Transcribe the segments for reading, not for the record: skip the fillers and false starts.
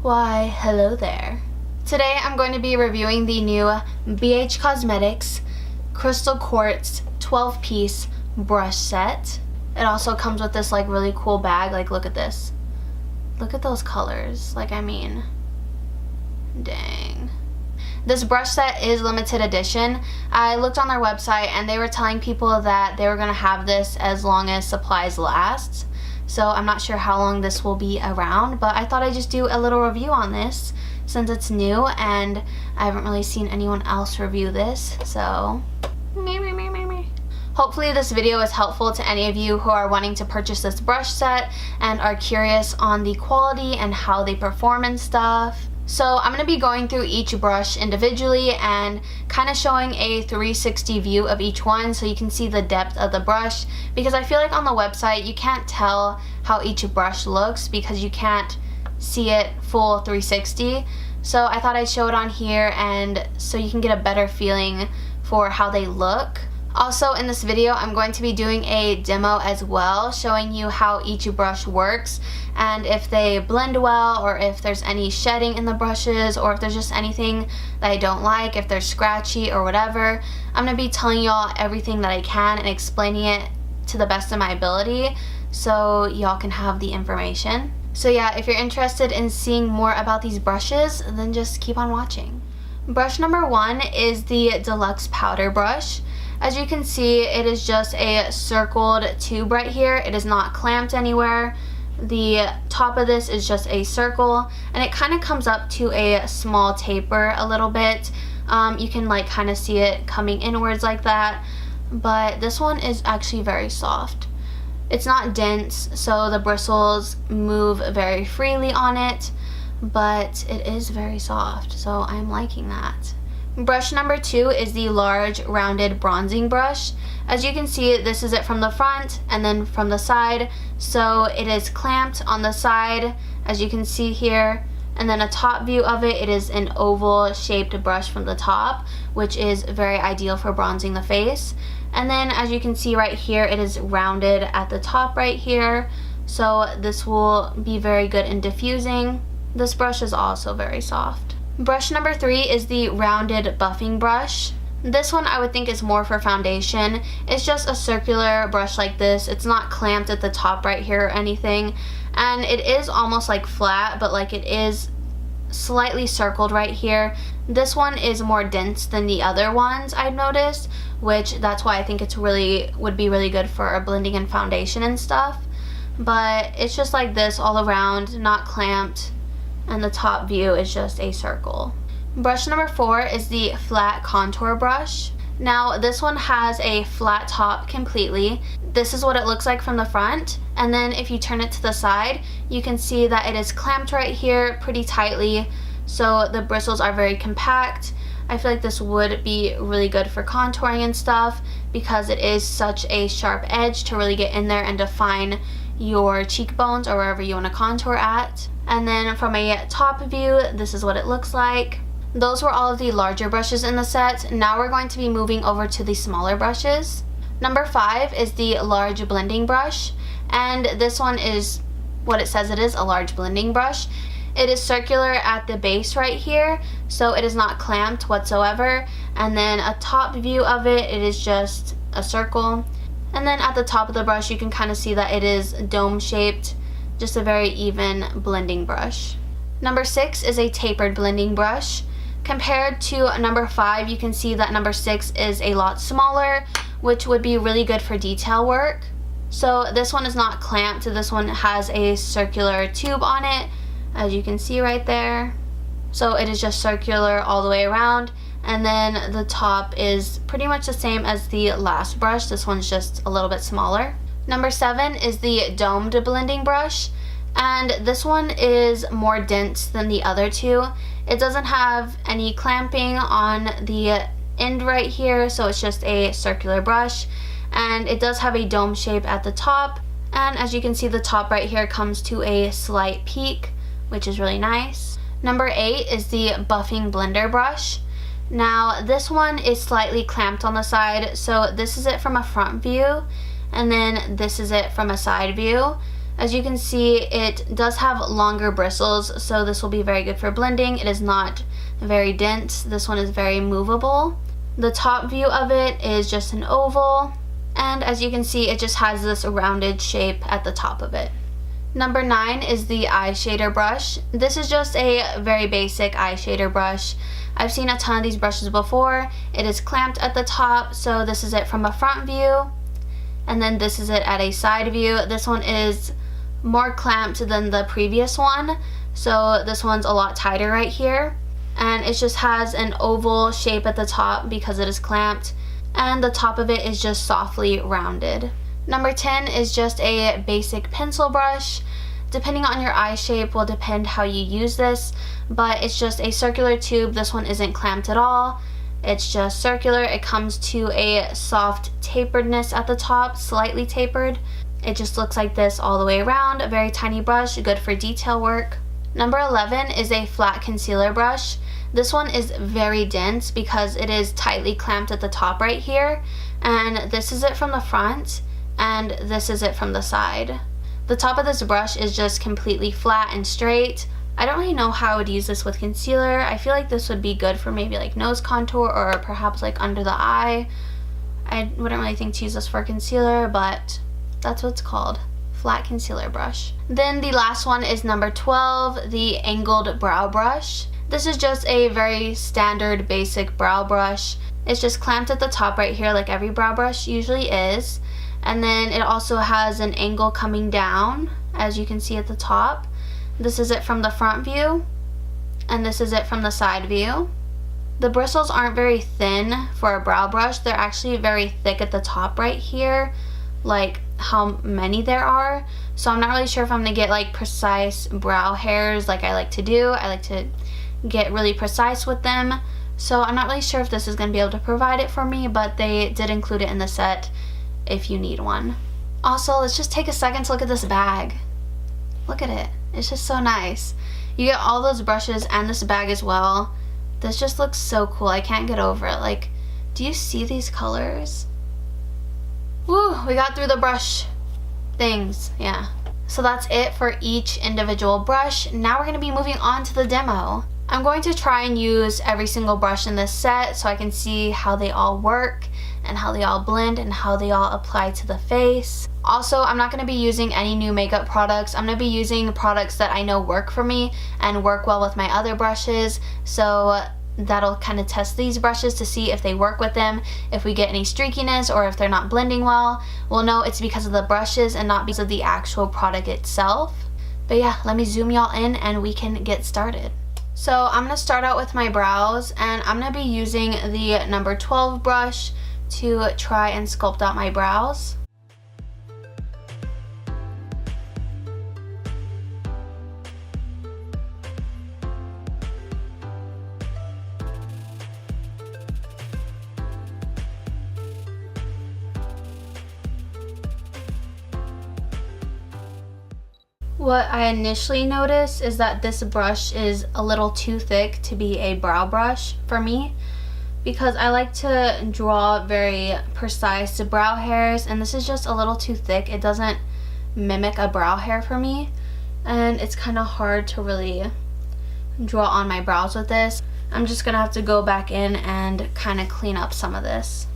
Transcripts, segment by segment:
Why, hello there. Today I'm going to be reviewing the new BH Cosmetics Crystal Quartz 12-piece brush set. It also comes with this like really cool bag. Like, look at this. Look at those colors. Like, I mean, dang. This brush set is limited edition. I looked on their website and they were telling people that they were going to have this as long as supplies last. So I'm not sure how long this will be around, but I thought I'd just do a little review on this since it's new and I haven't really seen anyone else review this, so hopefully this video is helpful to any of you who are wanting to purchase this brush set and are curious on the quality and how they perform and stuff. So I'm going to be going through each brush individually and kind of showing a 360 view of each one so you can see the depth of the brush, because I feel like on the website you can't tell how each brush looks because you can't see it full 360. So I thought I'd show it on here and so you can get a better feeling for how they look. Also in this video I'm going to be doing a demo as well, showing you how each brush works and if they blend well, or if there's any shedding in the brushes, or if there's just anything that I don't like, if they're scratchy or whatever. I'm going to be telling y'all everything that I can and explaining it to the best of my ability so y'all can have the information. So yeah, if you're interested in seeing more about these brushes, then just keep on watching. Brush number 1 is the Deluxe Powder Brush. As you can see, it is just a circled tube right here. It is not clamped anywhere. The top of this is just a circle and it kind of comes up to a small taper a little bit. You can like kind of see it coming inwards like that, but this one is actually very soft. It's not dense, so the bristles move very freely on it, but it is very soft, so I'm liking that. Brush number 2 is the large rounded bronzing brush. As you can see, this is it from the front and then from the side. So it is clamped on the side, as you can see here, and then a top view of it, it is an oval shaped brush from the top, which is very ideal for bronzing the face. And then as you can see right here, it is rounded at the top right here, so this will be very good in diffusing. This brush is also very soft. Brush number 3 is the rounded buffing brush. This one I would think is more for foundation. It's just a circular brush like this. It's not clamped at the top right here or anything, and it is almost like flat, but like it is slightly circled right here. This one is more dense than the other ones I've noticed, which that's why I think it's would be really good for blending in foundation and stuff. But it's just like this all around, not clamped, and the top view is just a circle. Brush number 4 is the flat contour brush. Now this one has a flat top completely. This is what it looks like from the front, and then if you turn it to the side, you can see that it is clamped right here pretty tightly, so the bristles are very compact. I feel like this would be really good for contouring and stuff because it is such a sharp edge to really get in there and define your cheekbones or wherever you want to contour at. And then from a top view, this is what it looks like. Those were all of the larger brushes in the set. Now we're going to be moving over to the smaller brushes. Number 5 is the large blending brush, and this one is what it says it is, a large blending brush. It is circular at the base right here, so it is not clamped whatsoever, and then a top view of it, it is just a circle. And then at the top of the brush you can kind of see that it is dome shaped, just a very even blending brush. Number 6 is a tapered blending brush. Compared to number 5, you can see that number 6 is a lot smaller, which would be really good for detail work. So this one is not clamped, this one has a circular tube on it, as you can see right there. So it is just circular all the way around, and then the top is pretty much the same as the last brush. This one's just a little bit smaller. Number 7 is the domed blending brush, and this one is more dense than the other two. It doesn't have any clamping on the end right here, so it's just a circular brush, and it does have a dome shape at the top, and as you can see, the top right here comes to a slight peak, which is really nice. Number 8 is the buffing blender brush. Now this one is slightly clamped on the side, so this is it from a front view, and then this is it from a side view. As you can see, it does have longer bristles, so this will be very good for blending. It is not very dense. This one is very movable. The top view of it is just an oval, and as you can see, it just has this rounded shape at the top of it. Number 9 is the eyeshadow brush. This is just a very basic eyeshadow brush. I've seen a ton of these brushes before. It is clamped at the top, so this is it from a front view, and then this is it at a side view. This one is more clamped than the previous one, so this one's a lot tighter right here, and it just has an oval shape at the top because it is clamped, and the top of it is just softly rounded. Number 10 is just a basic pencil brush. Depending on your eye shape will depend how you use this, but it's just a circular tube. This one isn't clamped at all. It's just circular. It comes to a soft taperedness at the top, slightly tapered. It just looks like this all the way around. A very tiny brush, good for detail work. Number 11 is a flat concealer brush. This one is very dense because it is tightly clamped at the top right here, and this is it from the front, and this is it from the side. The top of this brush is just completely flat and straight. I don't really know how I would use this with concealer. I feel like this would be good for maybe like nose contour or perhaps like under the eye. I wouldn't really think to use this for concealer, but that's what it's called, flat concealer brush. Then the last one is number 12, the angled brow brush. This is just a very standard basic brow brush. It's just clamped at the top right here like every brow brush usually is. And then it also has an angle coming down, as you can see at the top. This is it from the front view, and this is it from the side view. The bristles aren't very thin for a brow brush. They're actually very thick at the top right here, like how many there are. So I'm not really sure if I'm gonna get like precise brow hairs like I like to do. I like to get really precise with them. So I'm not really sure if this is gonna be able to provide it for me, but they did include it in the set if you need one. Also, let's just take a second to look at this bag. Look at it. It's just so nice. You get all those brushes and this bag as well. This just looks so cool. I can't get over it. Like, do you see these colors? Woo, we got through the brush things. Yeah. So that's it for each individual brush. Now we're going to be moving on to the demo. I'm going to try and use every single brush in this set so I can see how they all work and how they all blend and how they all apply to the face. Also, I'm not going to be using any new makeup products. I'm going to be using products that I know work for me and work well with my other brushes. So that'll kind of test these brushes to see if they work with them. If we get any streakiness or if they're not blending well, we'll know it's because of the brushes and not because of the actual product itself. But yeah, let me zoom y'all in and we can get started. So I'm going to start out with my brows, and I'm going to be using the number 12 brush to try and sculpt out my brows. What I initially noticed is that this brush is a little too thick to be a brow brush for me, because I like to draw very precise brow hairs, and this is just a little too thick. It doesn't mimic a brow hair for me, and it's kind of hard to really draw on my brows with this. I'm just gonna have to go back in and kind of clean up some of this.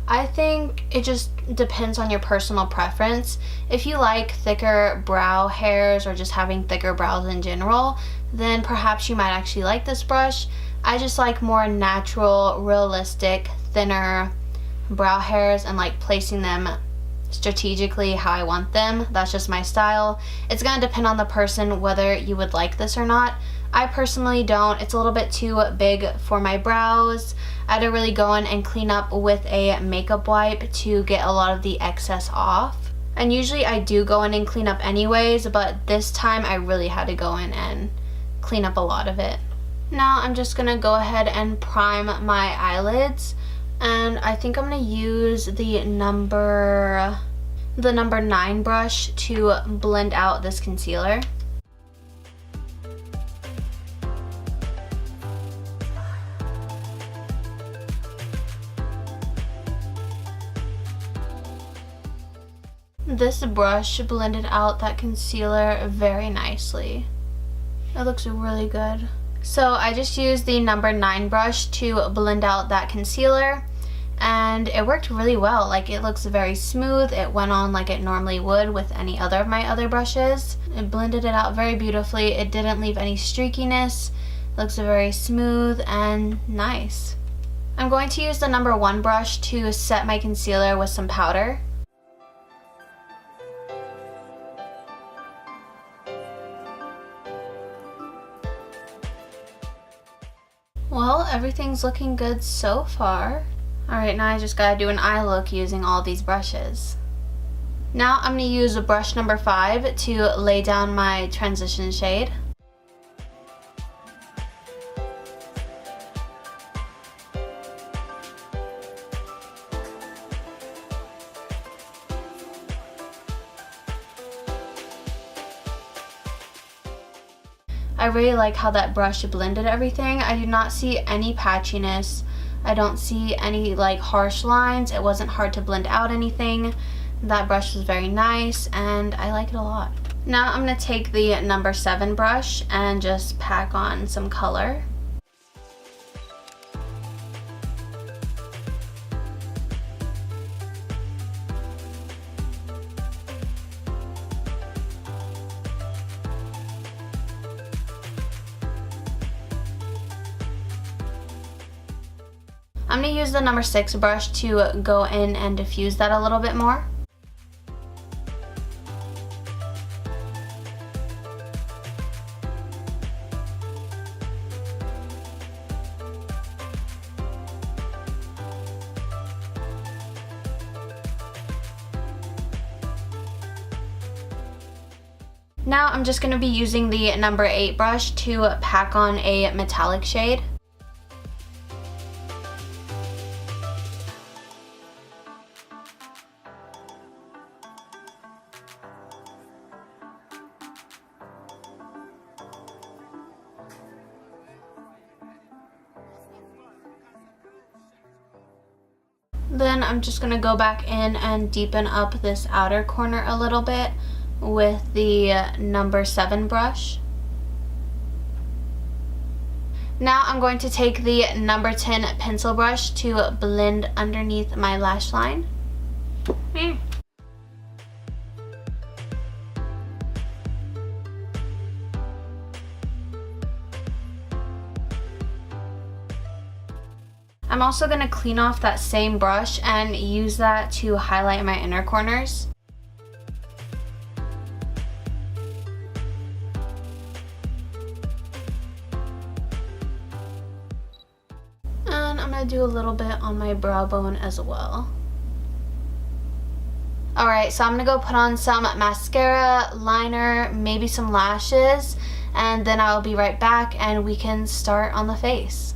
I think it just depends on your personal preference. If you like thicker brow hairs or just having thicker brows in general, then perhaps you might actually like this brush. I just like more natural, realistic, thinner brow hairs and like placing them strategically how I want them. That's just my style. It's gonna depend on the person whether you would like this or not. I personally don't. It's a little bit too big for my brows. I had to really go in and clean up with a makeup wipe to get a lot of the excess off. And usually I do go in and clean up anyways, but this time I really had to go in and clean up a lot of it. Now I'm just gonna go ahead and prime my eyelids, and I think I'm gonna use the number 9 brush to blend out this concealer. This brush blended out that concealer very nicely. It looks really good. So I just used the number 9 brush to blend out that concealer, and it worked really well. Like, it looks very smooth. It went on like it normally would with any other of my other brushes. It blended it out very beautifully. It didn't leave any streakiness. It looks very smooth and nice. I'm going to use the number 1 brush to set my concealer with some powder. Well, everything's looking good so far. Alright, now I just gotta do an eye look using all these brushes. Now I'm gonna use brush number 5 to lay down my transition shade. I really like how that brush blended everything. I do not see any patchiness. I don't see any like harsh lines. It wasn't hard to blend out anything. That brush was very nice and I like it a lot. Now I'm going to take the number 7 brush and just pack on some color. I'm going to use the number 6 brush to go in and diffuse that a little bit more. Now I'm just going to be using the number 8 brush to pack on a metallic shade. Then I'm just going to go back in and deepen up this outer corner a little bit with the number 7 brush. Now I'm going to take the number 10 pencil brush to blend underneath my lash line. I'm also going to clean off that same brush and use that to highlight my inner corners. And I'm going to do a little bit on my brow bone as well. Alright, so I'm going to go put on some mascara, liner, maybe some lashes, and then I'll be right back and we can start on the face.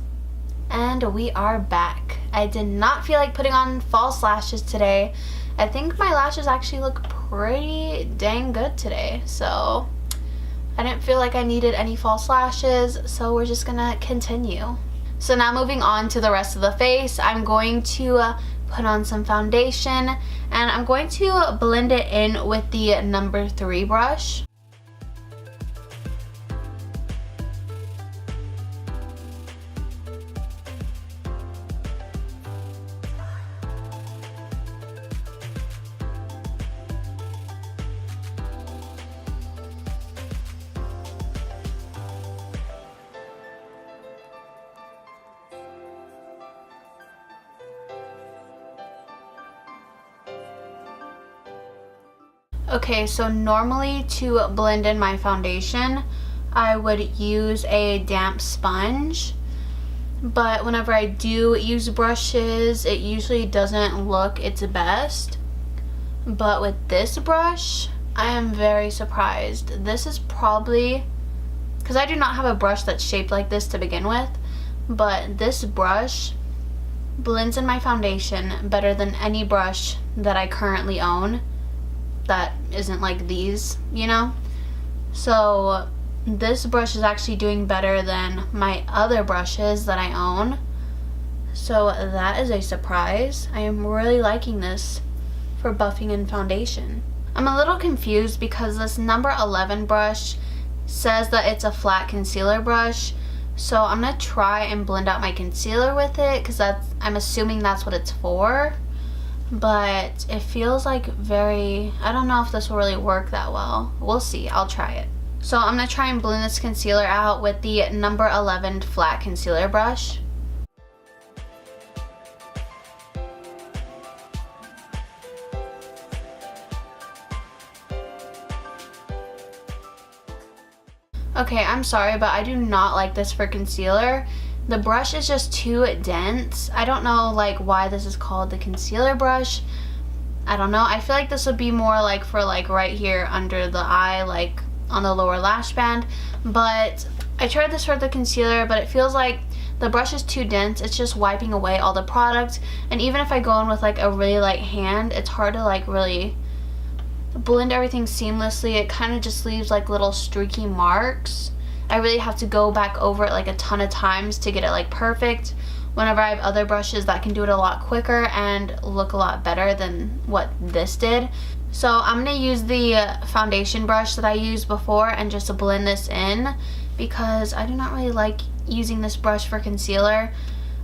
And we are back. I did not feel like putting on false lashes today. I think my lashes actually look pretty dang good today, so I didn't feel like I needed any false lashes, so we're just gonna continue. So now moving on to the rest of the face, I'm going to put on some foundation and I'm going to blend it in with the number 3 brush. Okay, so normally to blend in my foundation, I would use a damp sponge, but whenever I do use brushes, it usually doesn't look its best. But with this brush, I am very surprised. This is probably, because I do not have a brush that's shaped like this to begin with, but this brush blends in my foundation better than any brush that I currently own that isn't like these, you know? So this brush is actually doing better than my other brushes that I own. So that is a surprise. I am really liking this for buffing in foundation. I'm a little confused because this number 11 brush says that it's a flat concealer brush. So I'm going to try and blend out my concealer with it because I'm assuming that's what it's for. But it feels like I don't know if this will really work that well. We'll see. I'll try it. So I'm going to try and blend this concealer out with the number 11 flat concealer brush. Okay, I'm sorry, but I do not like this for concealer. The brush is just too dense. I don't know like why this is called the concealer brush. I don't know. I feel like this would be more like for like right here under the eye, like on the lower lash band. But I tried this for the concealer, but it feels like the brush is too dense. It's just wiping away all the product. And even if I go in with like a really light hand, it's hard to like really blend everything seamlessly. It kind of just leaves like little streaky marks. I really have to go back over it like a ton of times to get it like perfect, whenever I have other brushes that can do it a lot quicker and look a lot better than what this did. So I'm going to use the foundation brush that I used before and just blend this in, because I do not really like using this brush for concealer.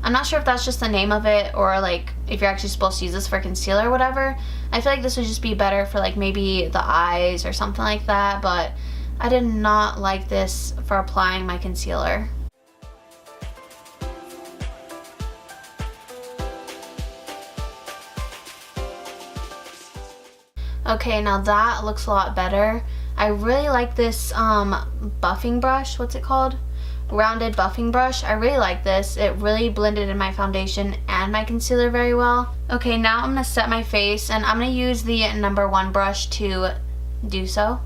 I'm not sure if that's just the name of it or like if you're actually supposed to use this for concealer or whatever. I feel like this would just be better for like maybe the eyes or something like that, but I did not like this for applying my concealer. Okay, now that looks a lot better. I really like this buffing brush. What's it called? Rounded buffing brush. I really like this. It really blended in my foundation and my concealer very well. Okay, now I'm going to set my face, and I'm going to use the number 1 brush to do so.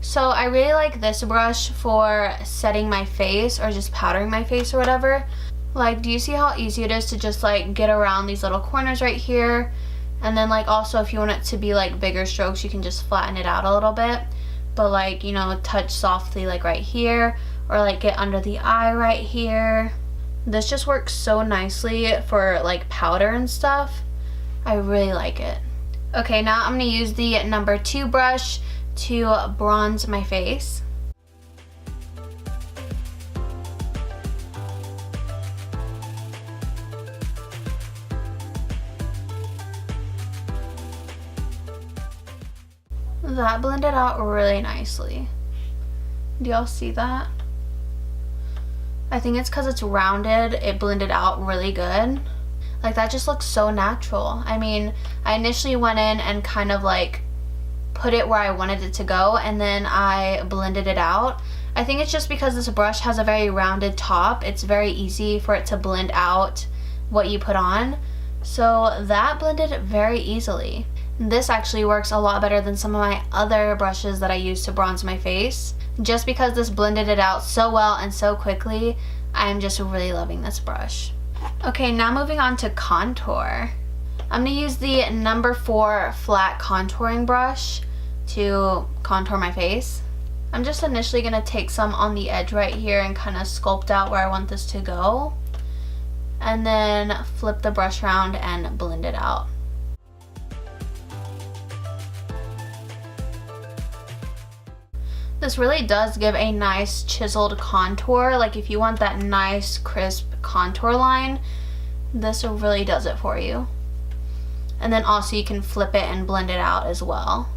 So I really like this brush for setting my face or just powdering my face or whatever. Like, do you see how easy it is to just like get around these little corners right here? And then like also if you want it to be like bigger strokes, you can just flatten it out a little bit. But like, you know, touch softly like right here, or like get under the eye right here. This just works so nicely for like powder and stuff. I really like it. Okay, now I'm going to use the number 2 brush to bronze my face. That blended out really nicely. Do y'all see that? I think it's because it's rounded, it blended out really good. Like, that just looks so natural. I mean, I initially went in and kind of like put it where I wanted it to go, and then I blended it out. I think it's just because this brush has a very rounded top. It's very easy for it to blend out what you put on. So that blended very easily. This actually works a lot better than some of my other brushes that I use to bronze my face. Just because this blended it out so well and so quickly, I'm just really loving this brush. Okay, now moving on to contour. I'm going to use the number 4 flat contouring brush to contour my face. I'm just initially going to take some on the edge right here and kind of sculpt out where I want this to go. And then flip the brush around and blend it out. This really does give a nice chiseled contour. Like, if you want that nice crisp contour line, this really does it for you. And then also you can flip it and blend it out as well.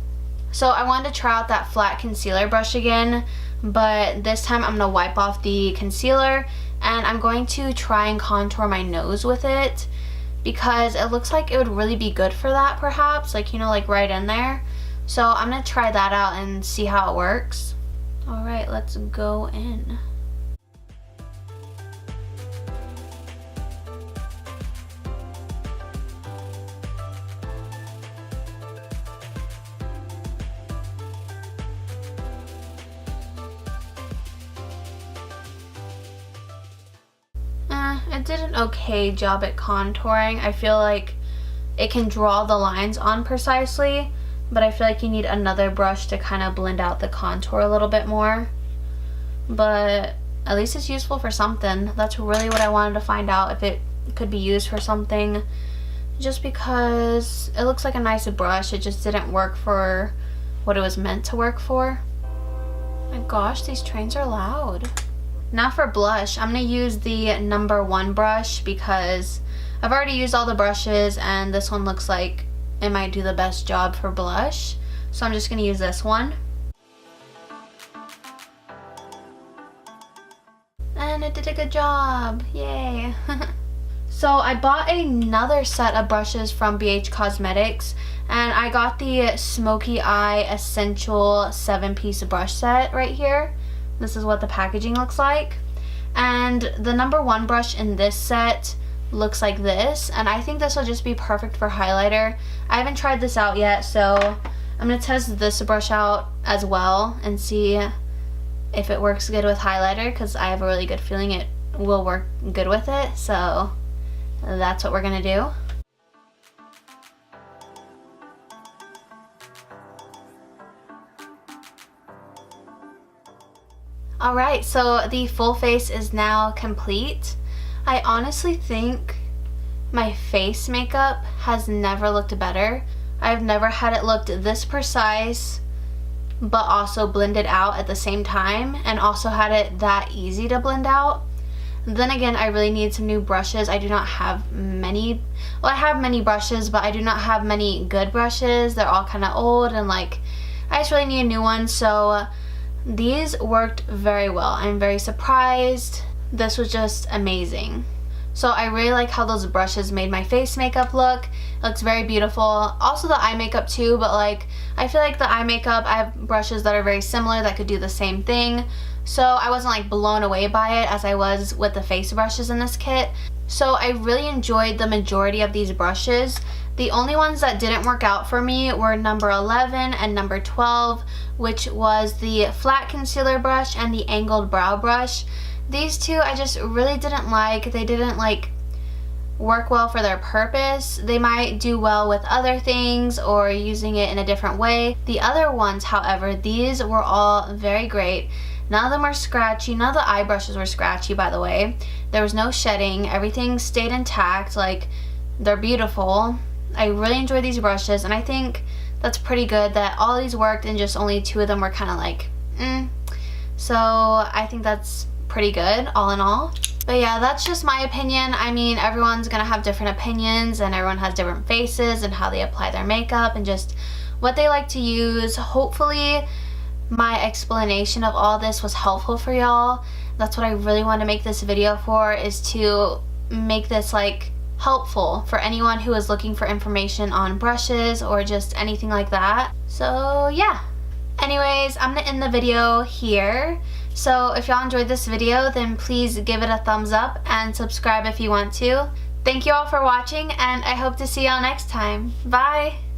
So I wanted to try out that flat concealer brush again, but this time I'm going to wipe off the concealer and I'm going to try and contour my nose with it, because it looks like it would really be good for that, perhaps, like, you know, like right in there. So I'm going to try that out and see how it works. Alright, let's go in. It did an okay job at contouring. I feel like it can draw the lines on precisely, but I feel like you need another brush to kind of blend out the contour a little bit more. But at least it's useful for something. That's really what I wanted to find out, if it could be used for something, just because it looks like a nice brush. It just didn't work for what it was meant to work for. My gosh, these trains are loud. Now for blush, I'm going to use the number 1 brush because I've already used all the brushes and this one looks like it might do the best job for blush. So I'm just going to use this one. And it did a good job. Yay. So I bought another set of brushes from BH Cosmetics, and I got the Smoky Eye Essential 7-piece brush set right here. This is what the packaging looks like. And the number 1 brush in this set looks like this, and I think this will just be perfect for highlighter. I haven't tried this out yet, so I'm going to test this brush out as well and see if it works good with highlighter, because I have a really good feeling it will work good with it. So that's what we're gonna do. Alright, so the full face is now complete. I honestly think my face makeup has never looked better. I've never had it looked this precise, but also blended out at the same time, and also had it that easy to blend out. Then again, I really need some new brushes. I do not have many, well, I have many brushes, but I do not have many good brushes. They're all kind of old, and like, I just really need a new one. So these worked very well. I'm very surprised. This was just amazing. So I really like how those brushes made my face makeup look. It looks very beautiful. Also the eye makeup too, but like, I feel like the eye makeup, I have brushes that are very similar that could do the same thing. So I wasn't like blown away by it as I was with the face brushes in this kit. So I really enjoyed the majority of these brushes. The only ones that didn't work out for me were number 11 and number 12, which was the flat concealer brush and the angled brow brush. These two I just really didn't like. They didn't like work well for their purpose. They might do well with other things or using it in a different way. The other ones, however, these were all very great. None of them were scratchy. None of the eye brushes were scratchy, by the way. There was no shedding. Everything stayed intact. Like, they're beautiful. I really enjoy these brushes, and I think that's pretty good that all these worked and just only 2 of them were kind of like, So I think that's pretty good all in all. But yeah, that's just my opinion. I mean, everyone's gonna have different opinions, and everyone has different faces and how they apply their makeup and just what they like to use. Hopefully my explanation of all this was helpful for y'all. That's what I really want to make this video for, is to make this like helpful for anyone who is looking for information on brushes or just anything like that. So yeah. Anyways, I'm gonna end the video here. So if y'all enjoyed this video, then please give it a thumbs up and subscribe if you want to. Thank you all for watching, and I hope to see y'all next time. Bye!